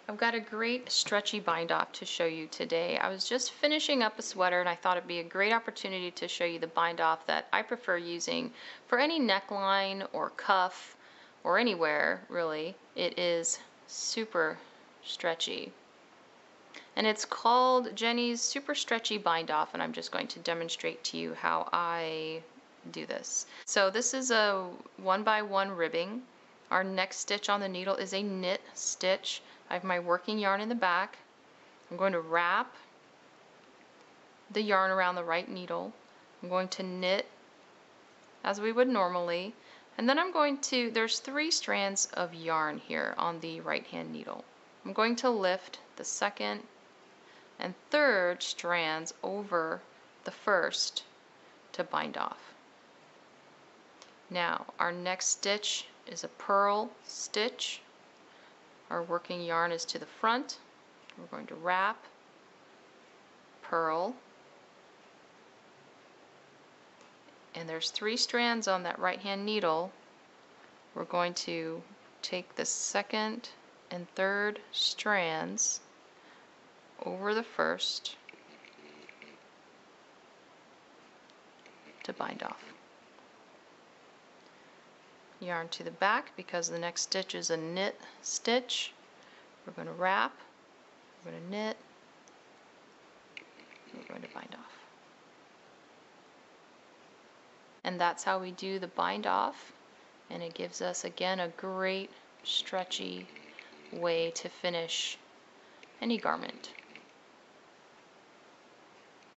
I've got a great stretchy bind off to show you today. I was just finishing up a sweater and I thought it'd be a great opportunity to show you the bind off that I prefer using for any neckline or cuff or anywhere really. It is super stretchy. And it's called Jenny's Super Stretchy Bind Off, and I'm just going to demonstrate to you how I do this. So this is a 1x1 ribbing. Our next stitch on the needle is a knit stitch. I have my working yarn in the back. I'm going to wrap the yarn around the right needle. I'm going to knit as we would normally, and then I'm going to, there's 3 strands of yarn here on the right hand needle. I'm going to lift the second and third strands over the first to bind off. Now our next stitch is a purl stitch. Our working yarn is to the front. We're going to wrap, purl, and there's 3 strands on that right hand needle. We're going to take the second and third strands over the first to bind off. Yarn to the back because the next stitch is a knit stitch. We're going to wrap, we're going to knit, we're going to bind off. And that's how we do the bind off, and it gives us again a great stretchy way to finish any garment.